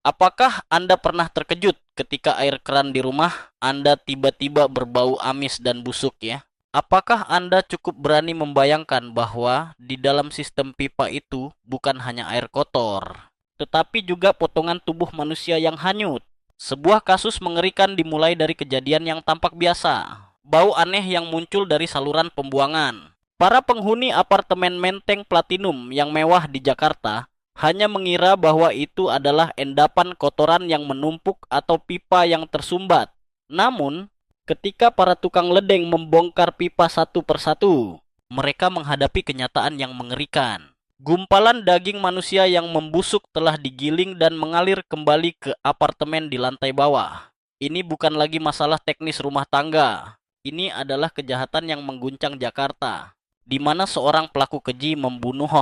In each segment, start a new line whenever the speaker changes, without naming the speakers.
Apakah Anda pernah terkejut ketika air keran di rumah Anda tiba-tiba berbau amis dan busuk ya? Apakah Anda cukup berani membayangkan bahwa di dalam sistem pipa itu bukan hanya air kotor, tetapi juga potongan tubuh manusia yang hanyut? Sebuah kasus mengerikan dimulai dari kejadian yang tampak biasa. Bau aneh yang muncul dari saluran pembuangan. Para penghuni apartemen Menteng Platinum yang mewah di Jakarta hanya mengira bahwa itu adalah endapan kotoran yang menumpuk atau pipa yang tersumbat. Namun, ketika para tukang ledeng membongkar pipa satu persatu, mereka menghadapi kenyataan yang mengerikan. Gumpalan daging manusia yang membusuk telah digiling dan mengalir kembali ke apartemen di lantai bawah. Ini bukan lagi masalah teknis rumah tangga. Ini adalah kejahatan yang mengguncang Jakarta, di mana seorang pelaku keji membunuh,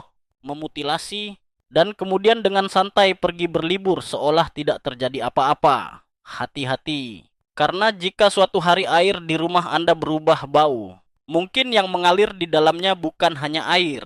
memutilasi, dan kemudian dengan santai pergi berlibur seolah tidak terjadi apa-apa. Hati-hati, karena jika suatu hari air di rumah Anda berubah bau, mungkin yang mengalir di dalamnya bukan hanya air,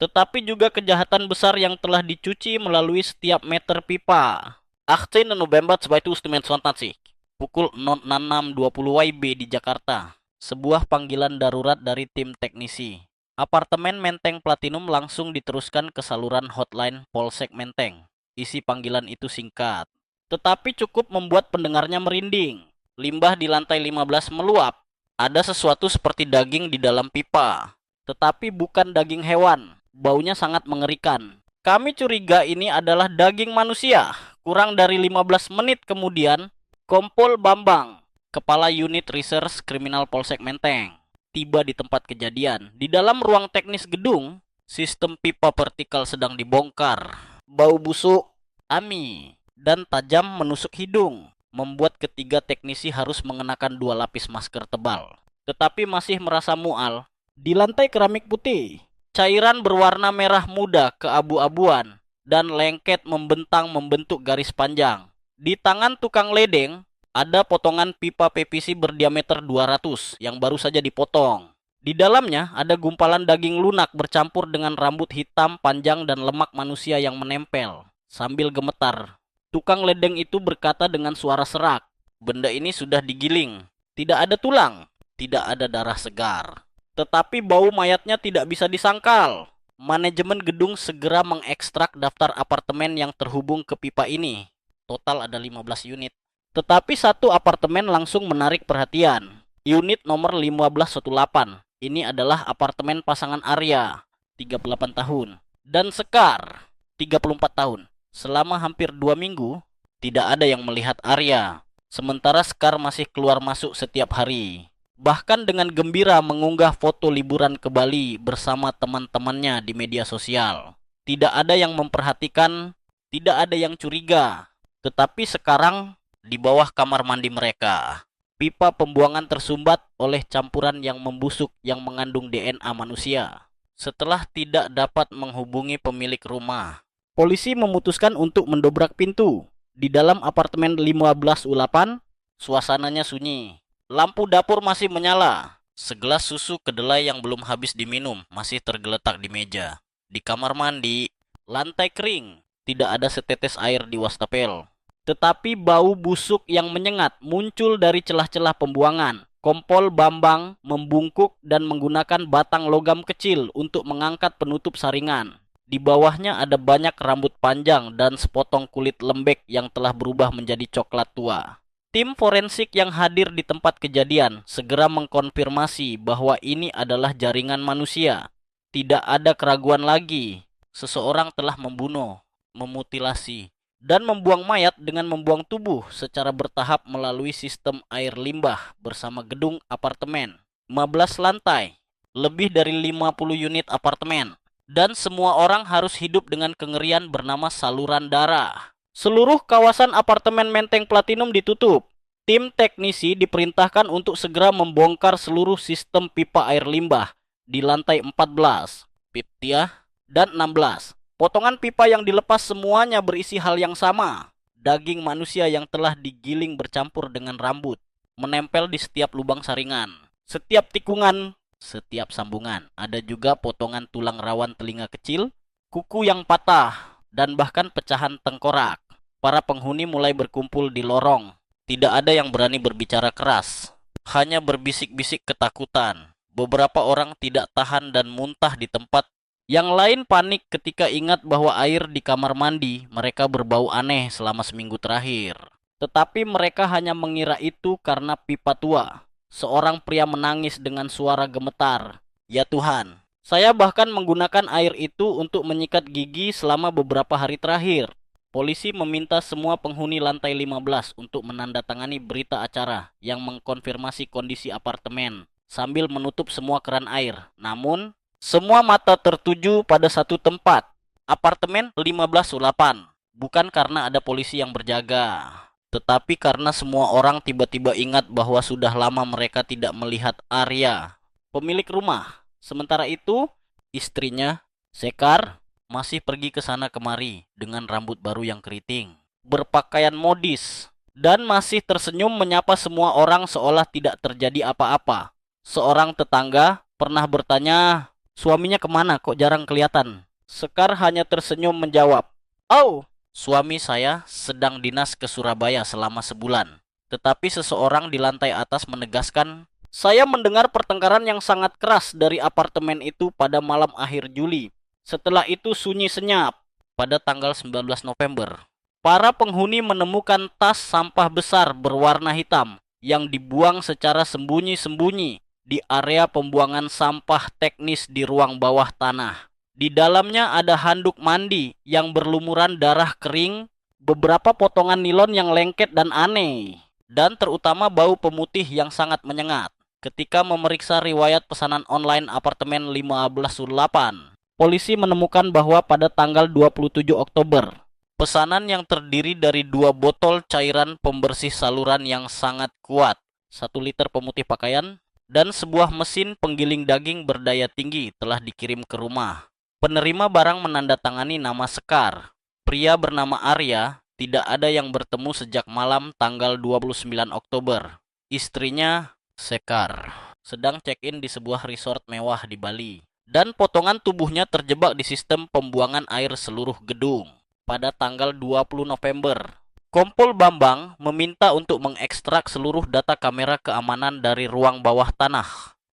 tetapi juga kejahatan besar yang telah dicuci melalui setiap meter pipa. 18 November 2021, pukul 06.20 WIB di Jakarta. Sebuah panggilan darurat dari tim teknisi. Apartemen Menteng Platinum langsung diteruskan ke saluran hotline Polsek Menteng. Isi panggilan itu singkat, tetapi cukup membuat pendengarnya merinding. Limbah di lantai 15 meluap. Ada sesuatu seperti daging di dalam pipa, tetapi bukan daging hewan. Baunya sangat mengerikan. Kami curiga ini adalah daging manusia. Kurang dari 15 menit kemudian, Kompol Bambang, Kepala Unit Reserse Kriminal Polsek Menteng, tiba di tempat kejadian. Di dalam ruang teknis gedung, sistem pipa vertikal sedang dibongkar. Bau busuk, ami, dan tajam menusuk hidung, membuat ketiga teknisi harus mengenakan 2 lapis masker tebal. Tetapi masih merasa mual. Di lantai keramik putih, cairan berwarna merah muda keabu-abuan dan lengket membentang membentuk garis panjang. Di tangan tukang ledeng, ada potongan pipa PVC berdiameter 200 yang baru saja dipotong. Di dalamnya ada gumpalan daging lunak bercampur dengan rambut hitam panjang dan lemak manusia yang menempel. Sambil gemetar, tukang ledeng itu berkata dengan suara serak, "Benda ini sudah digiling. Tidak ada tulang, tidak ada darah segar." Tetapi bau mayatnya tidak bisa disangkal. Manajemen gedung segera mengekstrak daftar apartemen yang terhubung ke pipa ini. Total ada 15 unit. Tetapi satu apartemen langsung menarik perhatian. Unit nomor 1518. Ini adalah apartemen pasangan Arya, 38 tahun, dan Sekar, 34 tahun. Selama hampir 2 minggu, tidak ada yang melihat Arya. Sementara Sekar masih keluar masuk setiap hari. Bahkan dengan gembira mengunggah foto liburan ke Bali bersama teman-temannya di media sosial. Tidak ada yang memperhatikan, tidak ada yang curiga. Tetapi sekarang di bawah kamar mandi mereka, pipa pembuangan tersumbat oleh campuran yang membusuk yang mengandung DNA manusia. Setelah tidak dapat menghubungi pemilik rumah, polisi memutuskan untuk mendobrak pintu. Di dalam apartemen 15U8, suasananya sunyi. Lampu dapur masih menyala. Segelas susu kedelai yang belum habis diminum masih tergeletak di meja. Di kamar mandi, lantai kering. Tidak ada setetes air di wastafel. Tetapi bau busuk yang menyengat muncul dari celah-celah pembuangan. Kompol Bambang membungkuk dan menggunakan batang logam kecil untuk mengangkat penutup saringan. Di bawahnya ada banyak rambut panjang dan sepotong kulit lembek yang telah berubah menjadi coklat tua. Tim forensik yang hadir di tempat kejadian segera mengkonfirmasi bahwa ini adalah jaringan manusia. Tidak ada keraguan lagi. Seseorang telah membunuh, memutilasi, dan membuang mayat dengan membuang tubuh secara bertahap melalui sistem air limbah bersama gedung apartemen. 15 lantai, lebih dari 50 unit apartemen, dan semua orang harus hidup dengan kengerian bernama saluran darah. Seluruh kawasan apartemen Menteng Platinum ditutup. Tim teknisi diperintahkan untuk segera membongkar seluruh sistem pipa air limbah di lantai 14, Piptiah, dan 16. Potongan pipa yang dilepas semuanya berisi hal yang sama. Daging manusia yang telah digiling bercampur dengan rambut, menempel di setiap lubang saringan, setiap tikungan, setiap sambungan. Ada juga potongan tulang rawan telinga kecil, kuku yang patah, dan bahkan pecahan tengkorak. Para penghuni mulai berkumpul di lorong. Tidak ada yang berani berbicara keras, hanya berbisik-bisik ketakutan. Beberapa orang tidak tahan dan muntah di tempat. Yang lain panik ketika ingat bahwa air di kamar mandi mereka berbau aneh selama seminggu terakhir. Tetapi mereka hanya mengira itu karena pipa tua. Seorang pria menangis dengan suara gemetar. Ya Tuhan, saya bahkan menggunakan air itu untuk menyikat gigi selama beberapa hari terakhir. Polisi meminta semua penghuni lantai 15 untuk menandatangani berita acara yang mengkonfirmasi kondisi apartemen sambil menutup semua keran air. Namun, semua mata tertuju pada satu tempat, apartemen 1508. Bukan karena ada polisi yang berjaga, tetapi karena semua orang tiba-tiba ingat bahwa sudah lama mereka tidak melihat Arya, pemilik rumah. Sementara itu, istrinya, Sekar, masih pergi ke sana kemari dengan rambut baru yang keriting, berpakaian modis, dan masih tersenyum menyapa semua orang seolah tidak terjadi apa-apa. Seorang tetangga pernah bertanya, suaminya kemana kok jarang kelihatan? Sekar hanya tersenyum menjawab, "Oh, suami saya sedang dinas ke Surabaya selama sebulan." Tetapi seseorang di lantai atas menegaskan, "Saya mendengar pertengkaran yang sangat keras dari apartemen itu pada malam akhir Juli. Setelah itu sunyi senyap." Pada tanggal 19 November, para penghuni menemukan tas sampah besar berwarna hitam yang dibuang secara sembunyi-sembunyi di area pembuangan sampah teknis di ruang bawah tanah. Di dalamnya ada handuk mandi yang berlumuran darah kering, beberapa potongan nilon yang lengket dan aneh, dan terutama bau pemutih yang sangat menyengat. Ketika memeriksa riwayat pesanan online apartemen 1508, polisi menemukan bahwa pada tanggal 27 Oktober, pesanan yang terdiri dari 2 botol cairan pembersih saluran yang sangat kuat, 1 liter pemutih pakaian, dan sebuah mesin penggiling daging berdaya tinggi telah dikirim ke rumah. Penerima barang menandatangani nama Sekar. Pria bernama Arya tidak ada yang bertemu sejak malam tanggal 29 Oktober. Istrinya, Sekar, sedang check-in di sebuah resort mewah di Bali, dan potongan tubuhnya terjebak di sistem pembuangan air seluruh gedung. Pada tanggal 20 November, Kompol Bambang meminta untuk mengekstrak seluruh data kamera keamanan dari ruang bawah tanah,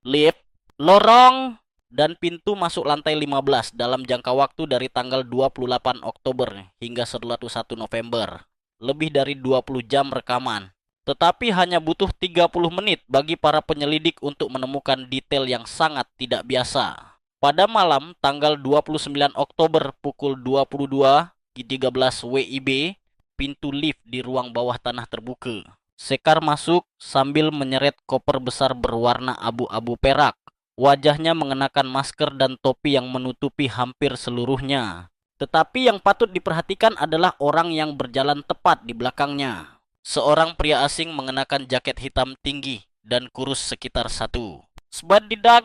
lift, lorong, dan pintu masuk lantai 15 dalam jangka waktu dari tanggal 28 Oktober hingga 1 November. Lebih dari 20 jam rekaman. Tetapi hanya butuh 30 menit bagi para penyelidik untuk menemukan detail yang sangat tidak biasa. Pada malam tanggal 29 Oktober pukul 22.13 WIB, pintu lift di ruang bawah tanah terbuka. Sekar masuk sambil menyeret koper besar berwarna abu-abu perak. Wajahnya mengenakan masker dan topi yang menutupi hampir seluruhnya. Tetapi yang patut diperhatikan adalah orang yang berjalan tepat di belakangnya. Seorang pria asing mengenakan jaket hitam tinggi dan kurus sekitar 1,2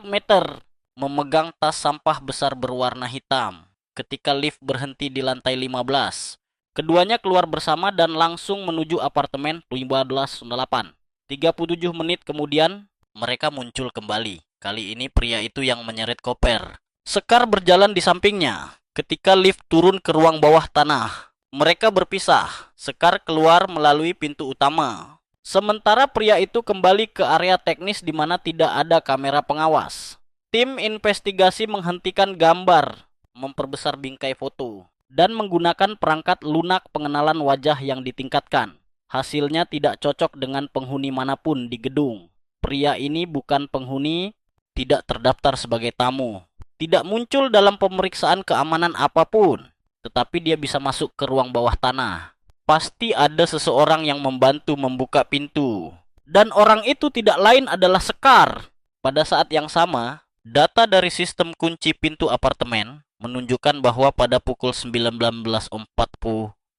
meter, memegang tas sampah besar berwarna hitam. Ketika lift berhenti di lantai 15, keduanya keluar bersama dan langsung menuju apartemen 1508. 37 menit kemudian, mereka muncul kembali. Kali ini pria itu yang menyeret koper. Sekar berjalan di sampingnya. Ketika lift turun ke ruang bawah tanah, mereka berpisah. Sekar keluar melalui pintu utama. Sementara pria itu kembali ke area teknis di mana tidak ada kamera pengawas. Tim investigasi menghentikan gambar, memperbesar bingkai foto, dan menggunakan perangkat lunak pengenalan wajah yang ditingkatkan. Hasilnya tidak cocok dengan penghuni manapun di gedung. Pria ini bukan penghuni, tidak terdaftar sebagai tamu, tidak muncul dalam pemeriksaan keamanan apapun, tetapi dia bisa masuk ke ruang bawah tanah. Pasti ada seseorang yang membantu membuka pintu. Dan orang itu tidak lain adalah Sekar. Pada saat yang sama, data dari sistem kunci pintu apartemen menunjukkan bahwa pada pukul 19.40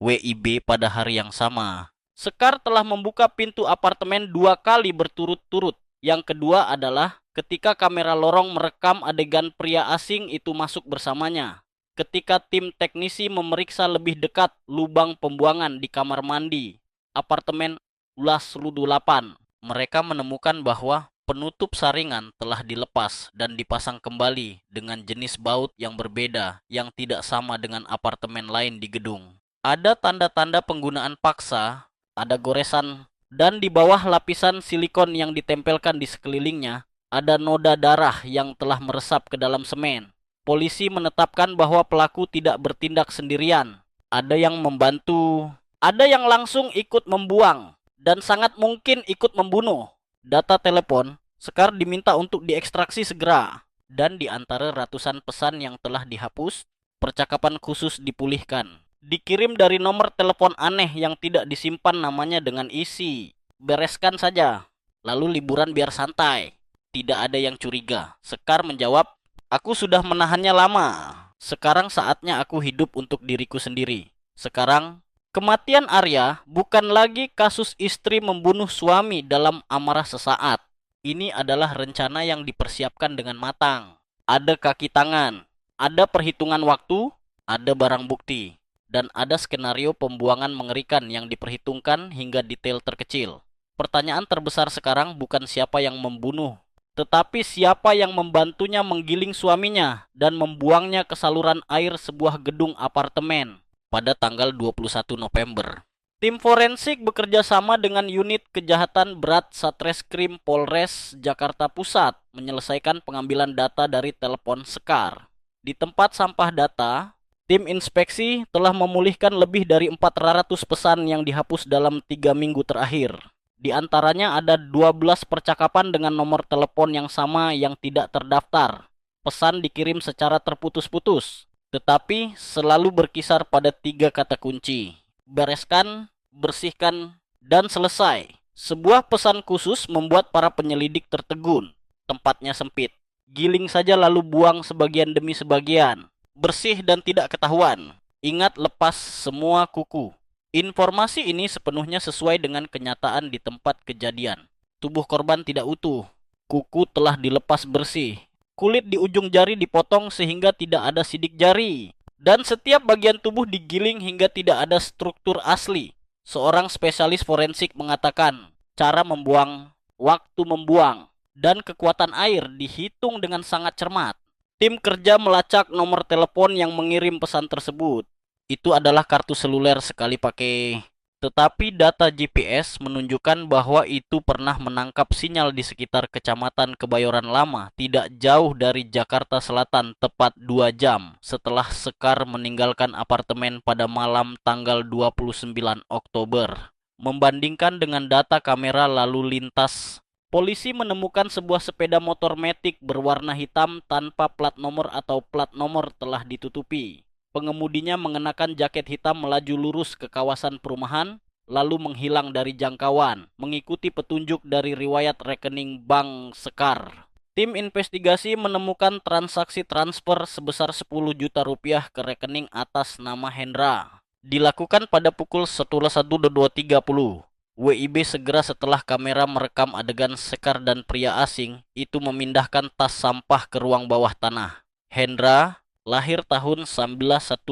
WIB pada hari yang sama, Sekar telah membuka pintu apartemen 2 kali berturut-turut. Yang kedua adalah ketika kamera lorong merekam adegan pria asing itu masuk bersamanya. Ketika tim teknisi memeriksa lebih dekat lubang pembuangan di kamar mandi apartemen 1508, mereka menemukan bahwa penutup saringan telah dilepas dan dipasang kembali dengan jenis baut yang berbeda yang tidak sama dengan apartemen lain di gedung. Ada tanda-tanda penggunaan paksa, ada goresan, dan di bawah lapisan silikon yang ditempelkan di sekelilingnya, ada noda darah yang telah meresap ke dalam semen. Polisi menetapkan bahwa pelaku tidak bertindak sendirian. Ada yang membantu, ada yang langsung ikut membuang, dan sangat mungkin ikut membunuh. Data telepon, Sekar diminta untuk diekstraksi segera. Dan di antara ratusan pesan yang telah dihapus, percakapan khusus dipulihkan. Dikirim dari nomor telepon aneh yang tidak disimpan namanya dengan isi "bereskan saja, lalu liburan biar santai. Tidak ada yang curiga." Sekar menjawab, "Aku sudah menahannya lama. Sekarang saatnya aku hidup untuk diriku sendiri." Sekarang, kematian Arya bukan lagi kasus istri membunuh suami dalam amarah sesaat. Ini adalah rencana yang dipersiapkan dengan matang. Ada kaki tangan, ada perhitungan waktu, ada barang bukti, dan ada skenario pembuangan mengerikan yang diperhitungkan hingga detail terkecil. Pertanyaan terbesar sekarang bukan siapa yang membunuh, tetapi siapa yang membantunya menggiling suaminya dan membuangnya ke saluran air sebuah gedung apartemen pada tanggal 21 November. Tim forensik bekerja sama dengan unit kejahatan berat Satreskrim Polres Jakarta Pusat menyelesaikan pengambilan data dari telepon Sekar. Di tempat sampah data, tim inspeksi telah memulihkan lebih dari 400 pesan yang dihapus dalam 3 minggu terakhir. Di antaranya ada 12 percakapan dengan nomor telepon yang sama yang tidak terdaftar. Pesan dikirim secara terputus-putus, tetapi selalu berkisar pada 3 kata kunci: bereskan, bersihkan, dan selesai. Sebuah pesan khusus membuat para penyelidik tertegun. Tempatnya sempit. Giling saja lalu buang sebagian demi sebagian. Bersih dan tidak ketahuan. Ingat lepas semua kuku. Informasi ini sepenuhnya sesuai dengan kenyataan di tempat kejadian. Tubuh korban tidak utuh. Kuku telah dilepas bersih. Kulit di ujung jari dipotong sehingga tidak ada sidik jari. Dan setiap bagian tubuh digiling hingga tidak ada struktur asli. Seorang spesialis forensik mengatakan, cara membuang, waktu membuang, dan kekuatan air dihitung dengan sangat cermat. Tim kerja melacak nomor telepon yang mengirim pesan tersebut. Itu adalah kartu seluler sekali pakai. Tetapi data GPS menunjukkan bahwa itu pernah menangkap sinyal di sekitar Kecamatan Kebayoran Lama, tidak jauh dari Jakarta Selatan, tepat 2 jam setelah Sekar meninggalkan apartemen pada malam tanggal 29 Oktober. Membandingkan dengan data kamera lalu lintas, polisi menemukan sebuah sepeda motor matic berwarna hitam tanpa plat nomor atau plat nomor telah ditutupi. Pengemudinya mengenakan jaket hitam melaju lurus ke kawasan perumahan, lalu menghilang dari jangkauan, mengikuti petunjuk dari riwayat rekening bank Sekar. Tim investigasi menemukan transaksi transfer sebesar 10 juta rupiah ke rekening atas nama Hendra. Dilakukan pada pukul 11.23.30. WIB segera setelah kamera merekam adegan Sekar dan pria asing itu memindahkan tas sampah ke ruang bawah tanah. Hendra lahir tahun 1960,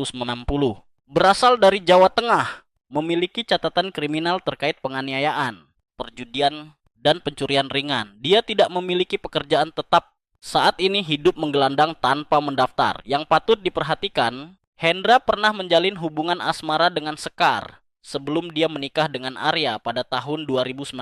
berasal dari Jawa Tengah, memiliki catatan kriminal terkait penganiayaan, perjudian, dan pencurian ringan. Dia tidak memiliki pekerjaan tetap. Saat ini hidup menggelandang tanpa mendaftar. Yang patut diperhatikan, Hendra pernah menjalin hubungan asmara dengan Sekar sebelum dia menikah dengan Arya pada tahun 2019.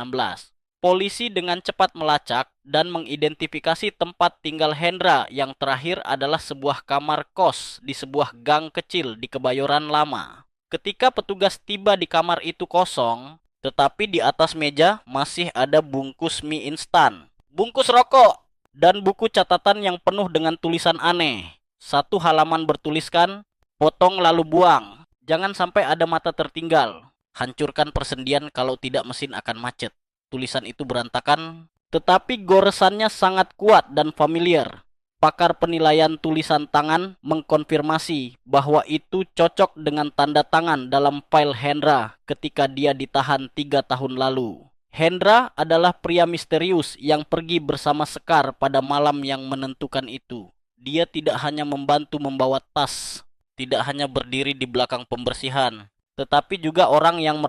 Polisi dengan cepat melacak dan mengidentifikasi tempat tinggal Hendra yang terakhir adalah sebuah kamar kos di sebuah gang kecil di Kebayoran Lama. Ketika petugas tiba di kamar itu kosong, tetapi di atas meja masih ada bungkus mie instan, bungkus rokok, dan buku catatan yang penuh dengan tulisan aneh. Satu halaman bertuliskan, "Potong lalu buang. Jangan sampai ada mata tertinggal. Hancurkan persendian kalau tidak mesin akan macet." Tulisan itu berantakan, tetapi goresannya sangat kuat dan familiar. Pakar penilaian tulisan tangan mengkonfirmasi bahwa itu cocok dengan tanda tangan dalam file Hendra ketika dia ditahan 3 tahun lalu. Hendra adalah pria misterius yang pergi bersama Sekar pada malam yang menentukan itu. Dia tidak hanya membantu membawa tas, tidak hanya berdiri di belakang pembersihan, tetapi juga orang yang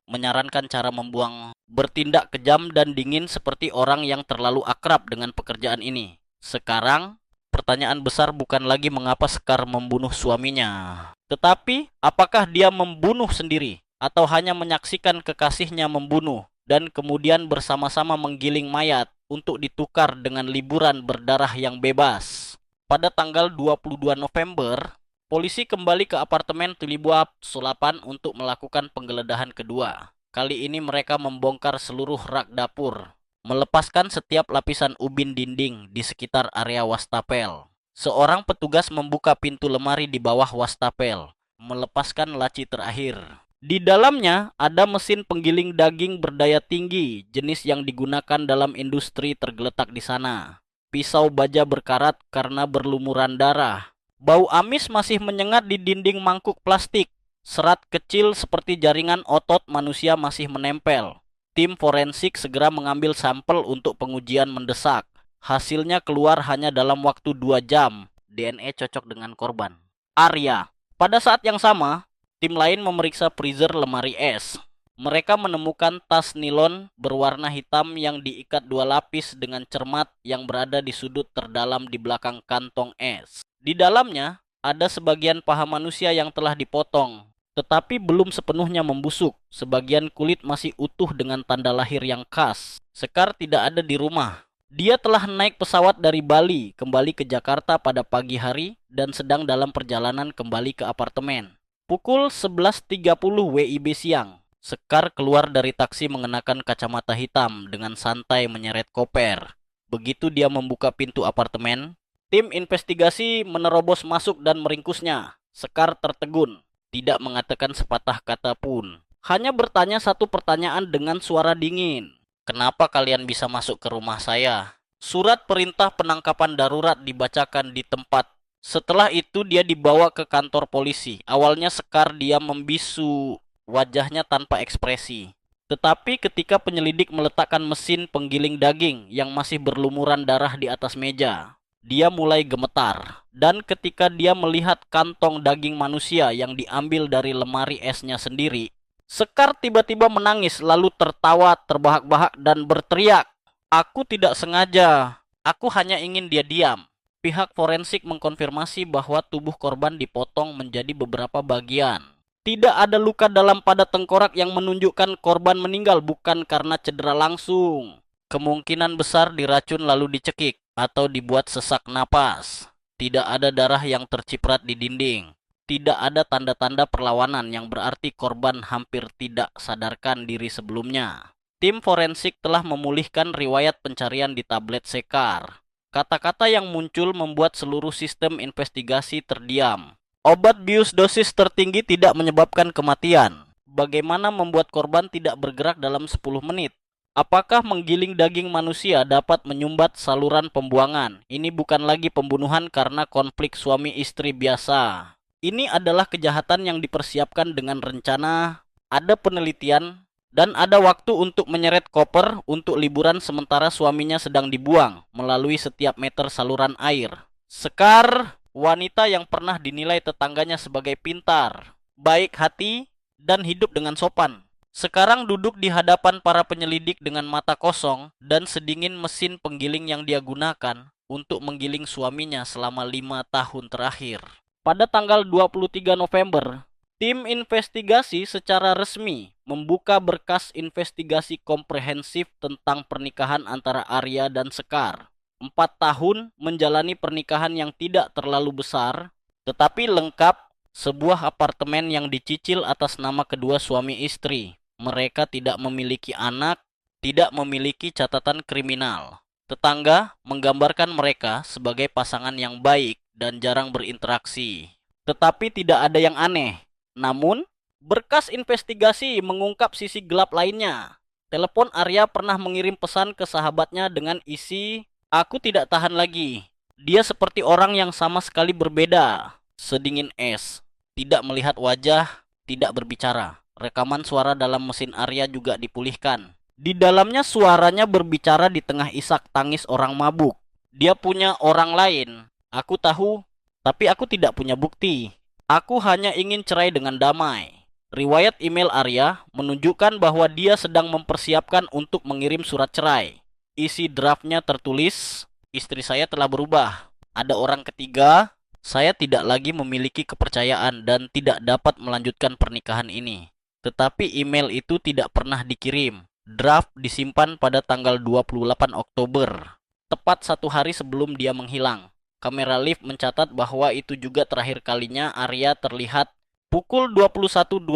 menyarankan cara membuang, bertindak kejam dan dingin seperti orang yang terlalu akrab dengan pekerjaan ini. Sekarang, Pertanyaan besar bukan lagi mengapa Sekar membunuh suaminya, tetapi apakah dia membunuh sendiri atau hanya menyaksikan kekasihnya membunuh dan kemudian bersama-sama menggiling mayat untuk ditukar dengan liburan berdarah yang bebas. Pada tanggal 22 November, polisi kembali ke apartemen Tulibuap Sulapan untuk melakukan penggeledahan kedua. Kali ini mereka membongkar seluruh rak dapur, melepaskan setiap lapisan ubin dinding di sekitar area wastafel. Seorang petugas membuka pintu lemari di bawah wastafel, melepaskan laci terakhir. Di dalamnya ada mesin penggiling daging berdaya tinggi, jenis yang digunakan dalam industri tergeletak di sana. Pisau baja berkarat karena berlumuran darah. Bau amis masih menyengat di dinding mangkuk plastik. Serat kecil seperti jaringan otot manusia masih menempel. Tim forensik segera mengambil sampel untuk pengujian mendesak. Hasilnya keluar hanya dalam waktu 2 jam. DNA cocok dengan korban Arya. Pada saat yang sama, tim lain memeriksa freezer lemari es. Mereka menemukan tas nilon berwarna hitam yang diikat 2 lapis dengan cermat yang berada di sudut terdalam di belakang kantong es. Di dalamnya ada sebagian paha manusia yang telah dipotong, tetapi belum sepenuhnya membusuk. Sebagian kulit masih utuh dengan tanda lahir yang khas. Sekar tidak ada di rumah. Dia telah naik pesawat dari Bali kembali ke Jakarta pada pagi hari dan sedang dalam perjalanan kembali ke apartemen. Pukul 11.30 WIB siang, Sekar keluar dari taksi mengenakan kacamata hitam dengan santai menyeret koper. Begitu dia membuka pintu apartemen, tim investigasi menerobos masuk dan meringkusnya. Sekar tertegun, tidak mengatakan sepatah kata pun. Hanya bertanya satu pertanyaan dengan suara dingin. Kenapa kalian bisa masuk ke rumah saya? Surat perintah penangkapan darurat dibacakan di tempat. Setelah itu dia dibawa ke kantor polisi. Awalnya Sekar diam membisu, wajahnya tanpa ekspresi. Tetapi ketika penyelidik meletakkan mesin penggiling daging yang masih berlumuran darah di atas meja, dia mulai gemetar. Dan ketika dia melihat kantong daging manusia yang diambil dari lemari esnya sendiri, Sekar tiba-tiba menangis lalu tertawa terbahak-bahak dan berteriak, "Aku tidak sengaja. Aku hanya ingin dia diam." Pihak forensik mengkonfirmasi bahwa tubuh korban dipotong menjadi beberapa bagian. Tidak ada luka dalam pada tengkorak yang menunjukkan korban meninggal bukan karena cedera langsung. Kemungkinan besar diracun lalu dicekik atau dibuat sesak napas. Tidak ada darah yang terciprat di dinding. Tidak ada tanda-tanda perlawanan yang berarti korban hampir tidak sadarkan diri sebelumnya. Tim forensik telah memulihkan riwayat pencarian di tablet Sekar. Kata-kata yang muncul membuat seluruh sistem investigasi terdiam. Obat bius dosis tertinggi tidak menyebabkan kematian. Bagaimana membuat korban tidak bergerak dalam 10 menit? Apakah menggiling daging manusia dapat menyumbat saluran pembuangan? Ini bukan lagi pembunuhan karena konflik suami istri biasa. Ini adalah kejahatan yang dipersiapkan dengan rencana, ada penelitian, dan ada waktu untuk menyeret koper untuk liburan sementara suaminya sedang dibuang melalui setiap meter saluran air. Sekar, wanita yang pernah dinilai tetangganya sebagai pintar, baik hati, dan hidup dengan sopan, sekarang duduk di hadapan para penyelidik dengan mata kosong dan sedingin mesin penggiling yang dia gunakan untuk menggiling suaminya selama 5 tahun terakhir. Pada tanggal 23 November, tim investigasi secara resmi membuka berkas investigasi komprehensif tentang pernikahan antara Arya dan Sekar. 4 tahun menjalani pernikahan yang tidak terlalu besar, tetapi lengkap, sebuah apartemen yang dicicil atas nama kedua suami istri. Mereka tidak memiliki anak, tidak memiliki catatan kriminal. Tetangga menggambarkan mereka sebagai pasangan yang baik dan jarang berinteraksi. Tetapi tidak ada yang aneh. Namun, berkas investigasi mengungkap sisi gelap lainnya. Telepon Arya pernah mengirim pesan ke sahabatnya dengan isi, "Aku tidak tahan lagi." Dia seperti orang yang sama sekali berbeda. Sedingin es. Tidak melihat wajah, tidak berbicara. Rekaman suara dalam mesin Arya juga dipulihkan. Di dalamnya suaranya berbicara di tengah isak tangis orang mabuk. Dia punya orang lain. Aku tahu, tapi aku tidak punya bukti. Aku hanya ingin cerai dengan damai. Riwayat email Arya menunjukkan bahwa dia sedang mempersiapkan untuk mengirim surat cerai. Isi draftnya tertulis, "Istri saya telah berubah. Ada orang ketiga, saya tidak lagi memiliki kepercayaan dan tidak dapat melanjutkan pernikahan ini. Tetapi email itu tidak pernah dikirim. Draft disimpan pada tanggal 28 Oktober, tepat 1 hari sebelum dia menghilang. Kamera lift mencatat bahwa itu juga terakhir kalinya Arya terlihat pukul 21.12.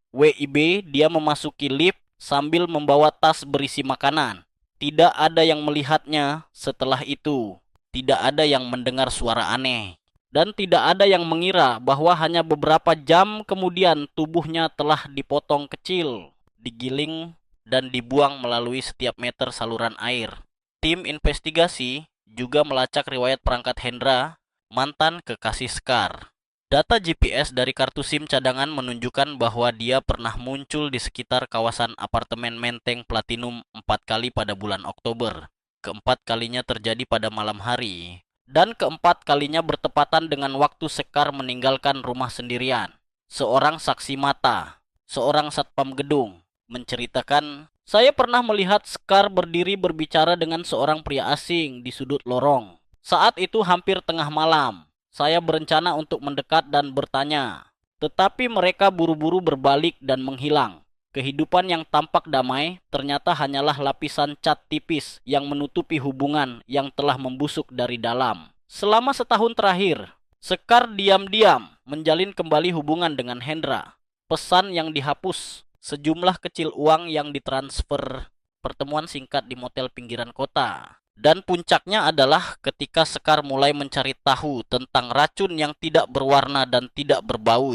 WIB dia memasuki lift sambil membawa tas berisi makanan. Tidak ada yang melihatnya setelah itu. Tidak ada yang mendengar suara aneh. Dan tidak ada yang mengira bahwa hanya beberapa jam kemudian tubuhnya telah dipotong kecil, digiling, dan dibuang melalui setiap meter saluran air. Tim investigasi juga melacak riwayat perangkat Hendra, mantan kekasih Sekar. Data GPS dari kartu SIM cadangan menunjukkan bahwa dia pernah muncul di sekitar kawasan apartemen Menteng Platinum 4 kali pada bulan Oktober. Keempat kalinya terjadi pada malam hari. Dan keempat kalinya bertepatan dengan waktu Sekar meninggalkan rumah sendirian. Seorang saksi mata, seorang satpam gedung, menceritakan, "Saya pernah melihat Sekar berdiri berbicara dengan seorang pria asing di sudut lorong. Saat itu hampir tengah malam. Saya berencana untuk mendekat dan bertanya, tetapi mereka buru-buru berbalik dan menghilang. Kehidupan yang tampak damai ternyata hanyalah lapisan cat tipis yang menutupi hubungan yang telah membusuk dari dalam. Selama setahun terakhir, Sekar diam-diam menjalin kembali hubungan dengan Hendra. Pesan yang dihapus, sejumlah kecil uang yang ditransfer, pertemuan singkat di motel pinggiran kota. Dan puncaknya adalah ketika Sekar mulai mencari tahu tentang racun yang tidak berwarna dan tidak berbau,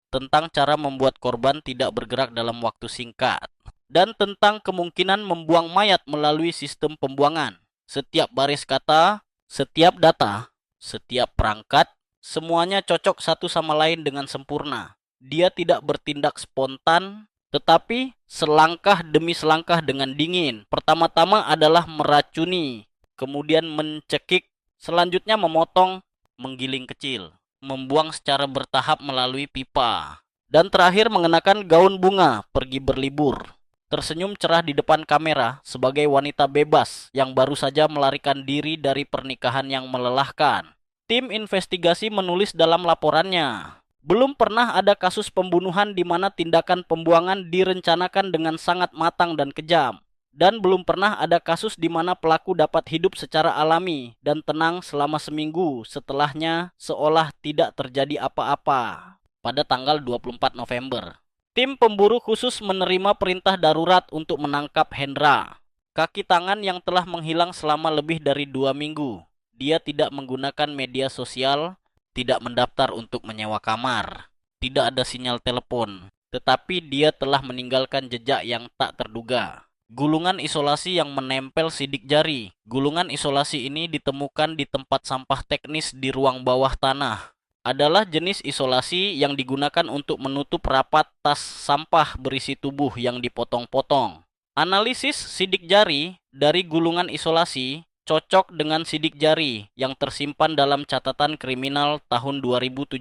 tentang cara membuat korban tidak bergerak dalam waktu singkat, dan tentang kemungkinan membuang mayat melalui sistem pembuangan. Setiap baris kata, setiap data, setiap perangkat, semuanya cocok satu sama lain dengan sempurna. Dia tidak bertindak spontan, tetapi selangkah demi selangkah dengan dingin. Pertama-tama adalah meracuni, kemudian mencekik, selanjutnya memotong, menggiling kecil, membuang secara bertahap melalui pipa, dan terakhir mengenakan gaun bunga pergi berlibur. Tersenyum cerah di depan kamera sebagai wanita bebas yang baru saja melarikan diri dari pernikahan yang melelahkan. Tim investigasi menulis dalam laporannya, belum pernah ada kasus pembunuhan di mana tindakan pembuangan direncanakan dengan sangat matang dan kejam. Dan belum pernah ada kasus di mana pelaku dapat hidup secara alami dan tenang selama seminggu setelahnya seolah tidak terjadi apa-apa. Pada tanggal 24 November, tim pemburu khusus menerima perintah darurat untuk menangkap Hendra. Kaki tangan yang telah menghilang selama lebih dari 2 minggu. Dia tidak menggunakan media sosial, tidak mendaftar untuk menyewa kamar, tidak ada sinyal telepon, tetapi dia telah meninggalkan jejak yang tak terduga. Gulungan isolasi yang menempel sidik jari. Gulungan isolasi ini ditemukan di tempat sampah teknis di ruang bawah tanah. Adalah jenis isolasi yang digunakan untuk menutup rapat tas sampah berisi tubuh yang dipotong-potong. Analisis sidik jari dari gulungan isolasi cocok dengan sidik jari yang tersimpan dalam catatan kriminal tahun 2017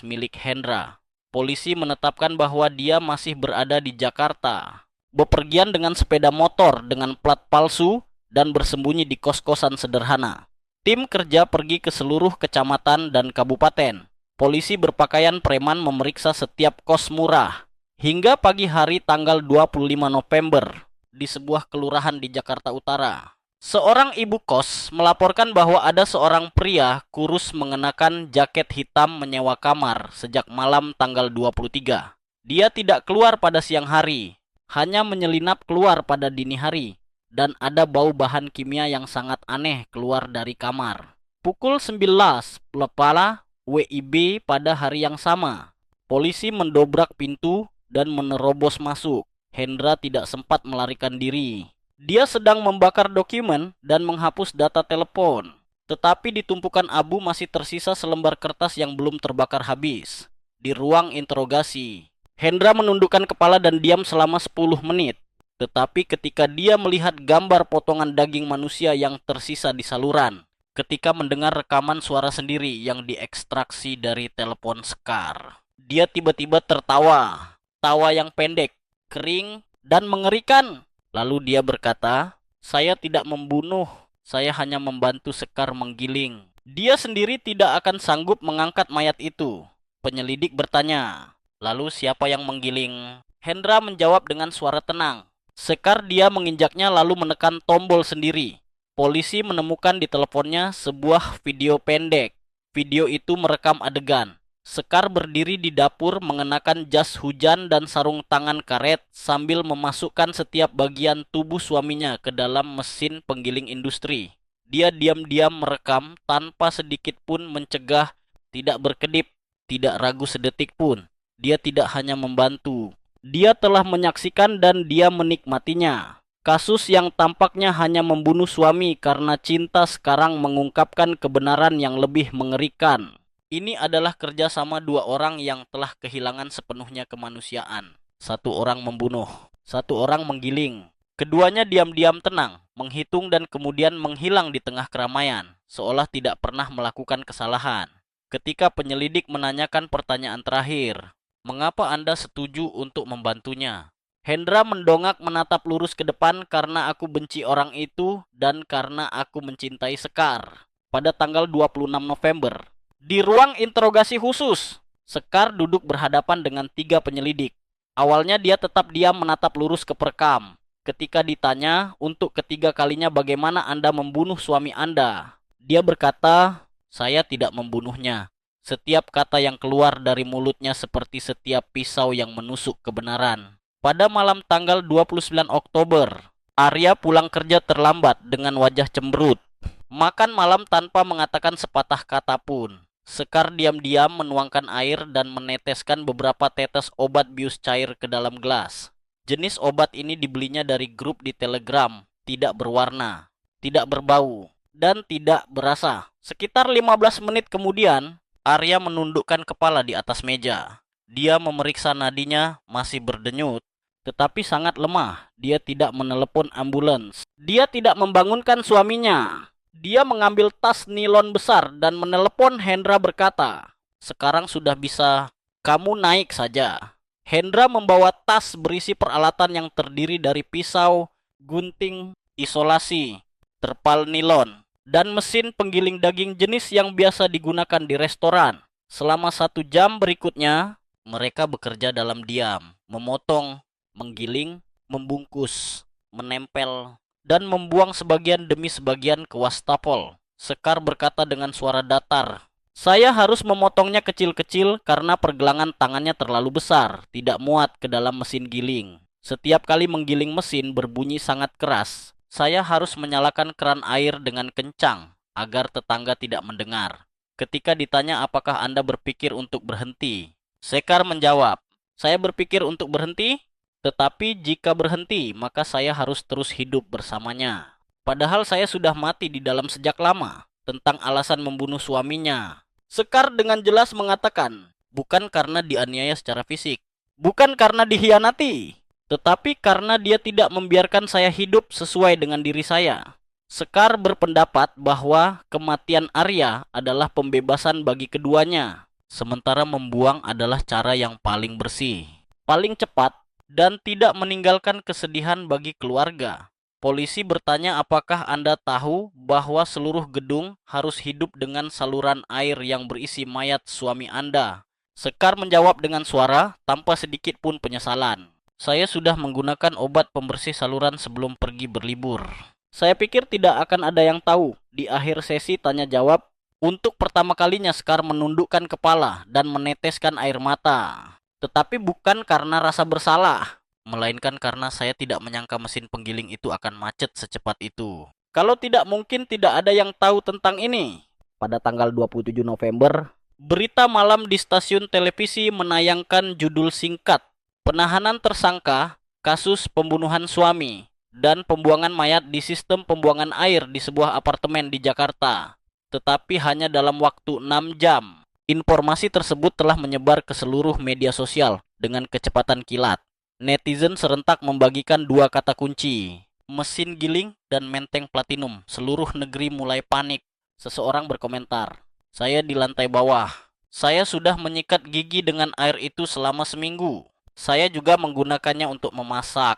milik Hendra. Polisi menetapkan bahwa dia masih berada di Jakarta, bepergian dengan sepeda motor dengan plat palsu, dan bersembunyi di kos-kosan sederhana. Tim kerja pergi ke seluruh kecamatan dan kabupaten. Polisi berpakaian preman memeriksa setiap kos murah. Hingga pagi hari tanggal 25 November di sebuah kelurahan di Jakarta Utara, seorang ibu kos melaporkan bahwa ada seorang pria kurus mengenakan jaket hitam menyewa kamar sejak malam tanggal 23. Dia tidak keluar pada siang hari, hanya menyelinap keluar pada dini hari, dan ada bau bahan kimia yang sangat aneh keluar dari kamar. Pukul 11 Plepala WIB pada hari yang sama. Polisi mendobrak pintu dan menerobos masuk. Hendra tidak sempat melarikan diri. Dia sedang membakar dokumen dan menghapus data telepon. Tetapi di tumpukan abu masih tersisa selembar kertas yang belum terbakar habis. Di ruang interogasi, Hendra menundukkan kepala dan diam selama 10 menit. Tetapi ketika dia melihat gambar potongan daging manusia yang tersisa di saluran, ketika mendengar rekaman suara sendiri yang diekstraksi dari telepon Sekar, dia tiba-tiba tertawa. Tawa yang pendek, kering, dan mengerikan. Lalu dia berkata, "Saya tidak membunuh, saya hanya membantu Sekar menggiling." Dia sendiri tidak akan sanggup mengangkat mayat itu. Penyelidik bertanya, lalu siapa yang menggiling? Hendra menjawab dengan suara tenang. Sekar dia menginjaknya lalu menekan tombol sendiri. Polisi menemukan di teleponnya sebuah video pendek. Video itu merekam adegan. Sekar berdiri di dapur mengenakan jas hujan dan sarung tangan karet sambil memasukkan setiap bagian tubuh suaminya ke dalam mesin penggiling industri. Dia diam-diam merekam tanpa sedikit pun mencegah, tidak berkedip, tidak ragu sedetik pun. Dia tidak hanya membantu, dia telah menyaksikan dan dia menikmatinya. Kasus yang tampaknya hanya membunuh suami karena cinta sekarang mengungkapkan kebenaran yang lebih mengerikan. Ini adalah kerjasama dua orang yang telah kehilangan sepenuhnya kemanusiaan. Satu orang membunuh, satu orang menggiling. Keduanya diam-diam tenang, menghitung dan kemudian menghilang di tengah keramaian, seolah tidak pernah melakukan kesalahan. Ketika penyelidik menanyakan pertanyaan terakhir, mengapa Anda setuju untuk membantunya? Hendra mendongak menatap lurus ke depan karena aku benci orang itu dan karena aku mencintai Sekar. Pada tanggal 26 November, di ruang interogasi khusus, Sekar duduk berhadapan dengan 3 penyelidik. Awalnya dia tetap diam menatap lurus ke perekam. Ketika ditanya untuk ketiga kalinya bagaimana Anda membunuh suami Anda, dia berkata, saya tidak membunuhnya. Setiap kata yang keluar dari mulutnya seperti setiap pisau yang menusuk kebenaran. Pada malam tanggal 29 Oktober, Arya pulang kerja terlambat dengan wajah cemberut. Makan malam tanpa mengatakan sepatah kata pun. Sekar diam-diam menuangkan air dan meneteskan beberapa tetes obat bius cair ke dalam gelas. Jenis obat ini dibelinya dari grup di Telegram, tidak berwarna, tidak berbau, dan tidak berasa. Sekitar 15 menit kemudian, Arya menundukkan kepala di atas meja. Dia memeriksa nadinya masih berdenyut, tetapi sangat lemah. Dia tidak menelepon ambulans. Dia tidak membangunkan suaminya. Dia mengambil tas nilon besar dan menelepon Hendra berkata, sekarang sudah bisa, kamu naik saja. Hendra membawa tas berisi peralatan yang terdiri dari pisau, gunting, isolasi, terpal nilon, dan mesin penggiling daging jenis yang biasa digunakan di restoran. Selama 1 jam berikutnya, mereka bekerja dalam diam, memotong, menggiling, membungkus, menempel, dan membuang sebagian demi sebagian ke wastafel. Sekar berkata dengan suara datar, saya harus memotongnya kecil-kecil karena pergelangan tangannya terlalu besar, tidak muat ke dalam mesin giling. Setiap kali menggiling mesin berbunyi sangat keras. Saya harus menyalakan keran air dengan kencang agar tetangga tidak mendengar. Ketika ditanya apakah Anda berpikir untuk berhenti, Sekar menjawab, saya berpikir untuk berhenti, tetapi jika berhenti maka saya harus terus hidup bersamanya. Padahal saya sudah mati di dalam sejak lama. Tentang alasan membunuh suaminya, Sekar dengan jelas mengatakan, bukan karena dianiaya secara fisik, bukan karena dikhianati, tetapi karena dia tidak membiarkan saya hidup sesuai dengan diri saya. Sekar berpendapat bahwa kematian Arya adalah pembebasan bagi keduanya, sementara membuang adalah cara yang paling bersih, paling cepat, dan tidak meninggalkan kesedihan bagi keluarga. Polisi bertanya apakah Anda tahu bahwa seluruh gedung harus hidup dengan saluran air yang berisi mayat suami Anda. Sekar menjawab dengan suara tanpa sedikit pun penyesalan. Saya sudah menggunakan obat pembersih saluran sebelum pergi berlibur. Saya pikir tidak akan ada yang tahu. Di akhir sesi tanya jawab, untuk pertama kalinya Sekar menundukkan kepala dan meneteskan air mata. Tetapi bukan karena rasa bersalah, melainkan karena saya tidak menyangka mesin penggiling itu akan macet secepat itu. Kalau tidak mungkin tidak ada yang tahu tentang ini. Pada tanggal 27 November, berita malam di stasiun televisi menayangkan judul singkat, penahanan tersangka kasus pembunuhan suami dan pembuangan mayat di sistem pembuangan air di sebuah apartemen di Jakarta. Tetapi hanya dalam waktu 6 jam. Informasi tersebut telah menyebar ke seluruh media sosial dengan kecepatan kilat. Netizen serentak membagikan 2 kata kunci, mesin giling dan menteng platinum. Seluruh negeri mulai panik. Seseorang berkomentar, saya di lantai bawah. Saya sudah menyikat gigi dengan air itu selama seminggu. Saya juga menggunakannya untuk memasak.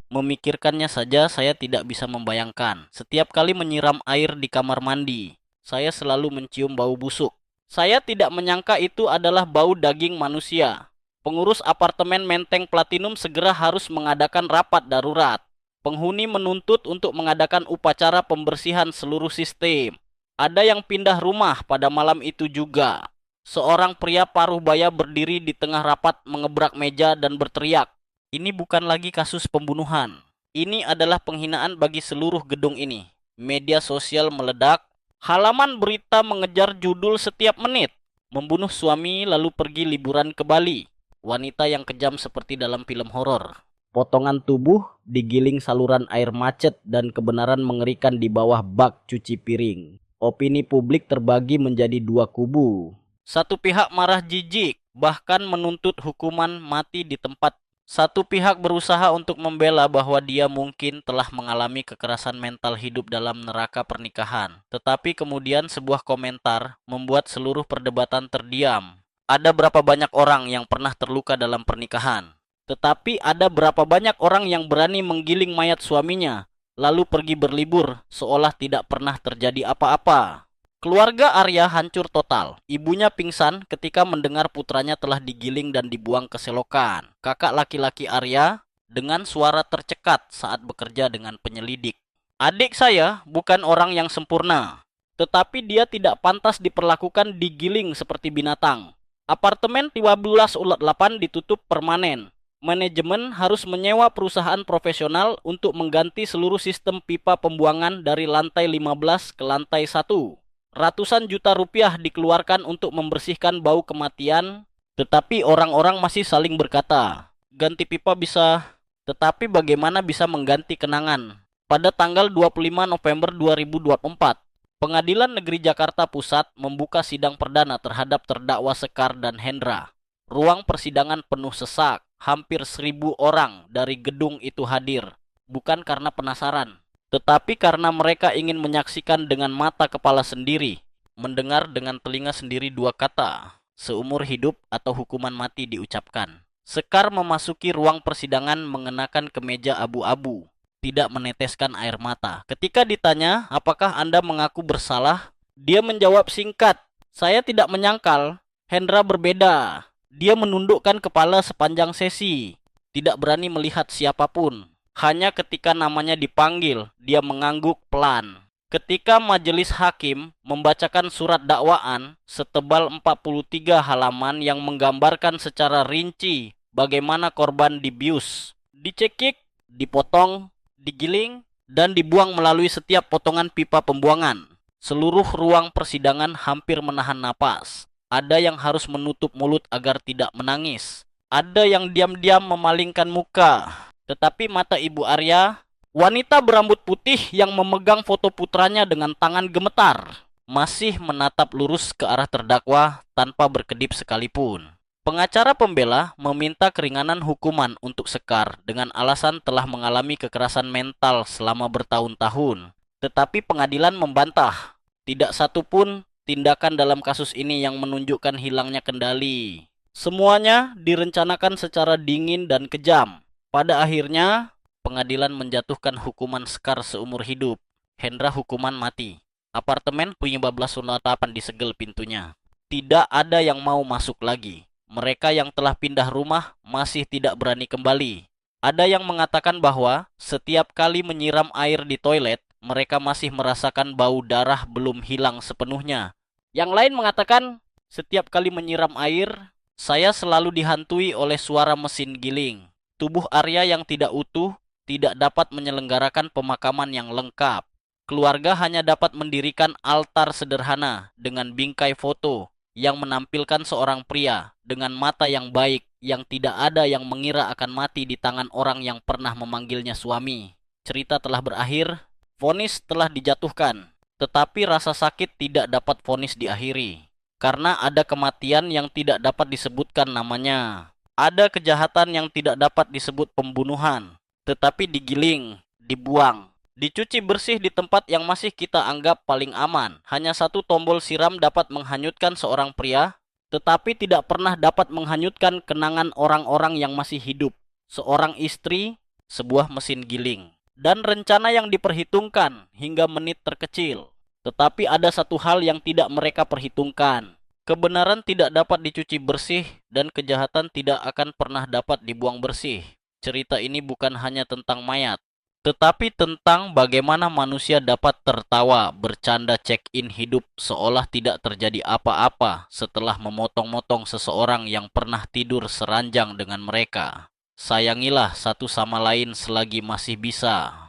Memikirkannya saja saya tidak bisa membayangkan. Setiap kali menyiram air di kamar mandi, Saya selalu mencium bau busuk. Saya tidak menyangka itu adalah bau daging manusia. Pengurus apartemen Menteng Platinum segera harus mengadakan rapat darurat. Penghuni menuntut untuk mengadakan upacara pembersihan seluruh sistem. Ada yang pindah rumah pada malam itu juga. Seorang pria paruh baya berdiri di tengah rapat mengebrak meja dan berteriak, "Ini bukan lagi kasus pembunuhan. Ini adalah penghinaan bagi seluruh gedung ini." Media sosial meledak. Halaman berita mengejar judul setiap menit. Membunuh suami lalu pergi liburan ke Bali. Wanita yang kejam seperti dalam film horor. Potongan tubuh digiling saluran air macet dan kebenaran mengerikan di bawah bak cuci piring. Opini publik terbagi menjadi dua kubu. Satu pihak marah jijik, bahkan menuntut hukuman mati di tempat. Satu pihak berusaha untuk membela bahwa dia mungkin telah mengalami kekerasan mental hidup dalam neraka pernikahan. Tetapi kemudian sebuah komentar membuat seluruh perdebatan terdiam. Ada berapa banyak orang yang pernah terluka dalam pernikahan? Tetapi ada berapa banyak orang yang berani menggiling mayat suaminya, lalu pergi berlibur seolah tidak pernah terjadi apa-apa? Keluarga Arya hancur total. Ibunya pingsan ketika mendengar putranya telah digiling dan dibuang ke selokan. Kakak laki-laki Arya dengan suara tercekat saat bekerja dengan penyelidik. "Adik saya bukan orang yang sempurna, tetapi dia tidak pantas diperlakukan digiling seperti binatang." Apartemen 13/8 ditutup permanen. Manajemen harus menyewa perusahaan profesional untuk mengganti seluruh sistem pipa pembuangan dari lantai 15 ke lantai 1. Ratusan juta rupiah dikeluarkan untuk membersihkan bau kematian, tetapi orang-orang masih saling berkata, "Ganti pipa bisa, tetapi bagaimana bisa mengganti kenangan?" Pada tanggal 25 November 2024, Pengadilan Negeri Jakarta Pusat membuka sidang perdana terhadap terdakwa Sekar dan Hendra. Ruang persidangan penuh sesak, hampir 1.000 orang dari gedung itu hadir, bukan karena penasaran, tetapi karena mereka ingin menyaksikan dengan mata kepala sendiri, mendengar dengan telinga sendiri dua kata, seumur hidup atau hukuman mati diucapkan. Sekar memasuki ruang persidangan mengenakan kemeja abu-abu, tidak meneteskan air mata. Ketika ditanya, "Apakah Anda mengaku bersalah?" dia menjawab singkat, "Saya tidak menyangkal." Hendra berbeda. Dia menundukkan kepala sepanjang sesi, tidak berani melihat siapapun. Hanya ketika namanya dipanggil, dia mengangguk pelan. Ketika majelis hakim membacakan surat dakwaan setebal 43 halaman yang menggambarkan secara rinci bagaimana korban dibius, dicekik, dipotong, digiling, dan dibuang melalui setiap potongan pipa pembuangan. Seluruh ruang persidangan hampir menahan napas. Ada yang harus menutup mulut agar tidak menangis. Ada yang diam-diam memalingkan muka. Tetapi mata Ibu Arya, wanita berambut putih yang memegang foto putranya dengan tangan gemetar, masih menatap lurus ke arah terdakwa tanpa berkedip sekalipun. Pengacara pembela meminta keringanan hukuman untuk Sekar dengan alasan telah mengalami kekerasan mental selama bertahun-tahun. Tetapi pengadilan membantah, tidak satu pun tindakan dalam kasus ini yang menunjukkan hilangnya kendali. Semuanya direncanakan secara dingin dan kejam. Pada akhirnya, pengadilan menjatuhkan hukuman Sekar seumur hidup, Hendra hukuman mati. Apartemen 1508 disegel pintunya. Tidak ada yang mau masuk lagi. Mereka yang telah pindah rumah masih tidak berani kembali. Ada yang mengatakan bahwa setiap kali menyiram air di toilet, mereka masih merasakan bau darah belum hilang sepenuhnya. Yang lain mengatakan, setiap kali menyiram air, saya selalu dihantui oleh suara mesin giling. Tubuh Arya yang tidak utuh tidak dapat menyelenggarakan pemakaman yang lengkap. Keluarga hanya dapat mendirikan altar sederhana dengan bingkai foto yang menampilkan seorang pria dengan mata yang baik yang tidak ada yang mengira akan mati di tangan orang yang pernah memanggilnya suami. Cerita telah berakhir, vonis telah dijatuhkan, tetapi rasa sakit tidak dapat vonis diakhiri. Karena ada kematian yang tidak dapat disebutkan namanya. Ada kejahatan yang tidak dapat disebut pembunuhan, tetapi digiling, dibuang, dicuci bersih di tempat yang masih kita anggap paling aman. Hanya satu tombol siram dapat menghanyutkan seorang pria, tetapi tidak pernah dapat menghanyutkan kenangan orang-orang yang masih hidup. Seorang istri, sebuah mesin giling, dan rencana yang diperhitungkan hingga menit terkecil. Tetapi ada satu hal yang tidak mereka perhitungkan. Kebenaran tidak dapat dicuci bersih dan kejahatan tidak akan pernah dapat dibuang bersih. Cerita ini bukan hanya tentang mayat, tetapi tentang bagaimana manusia dapat tertawa, bercanda check-in hidup seolah tidak terjadi apa-apa setelah memotong-motong seseorang yang pernah tidur seranjang dengan mereka. Sayangilah satu sama lain selagi masih bisa.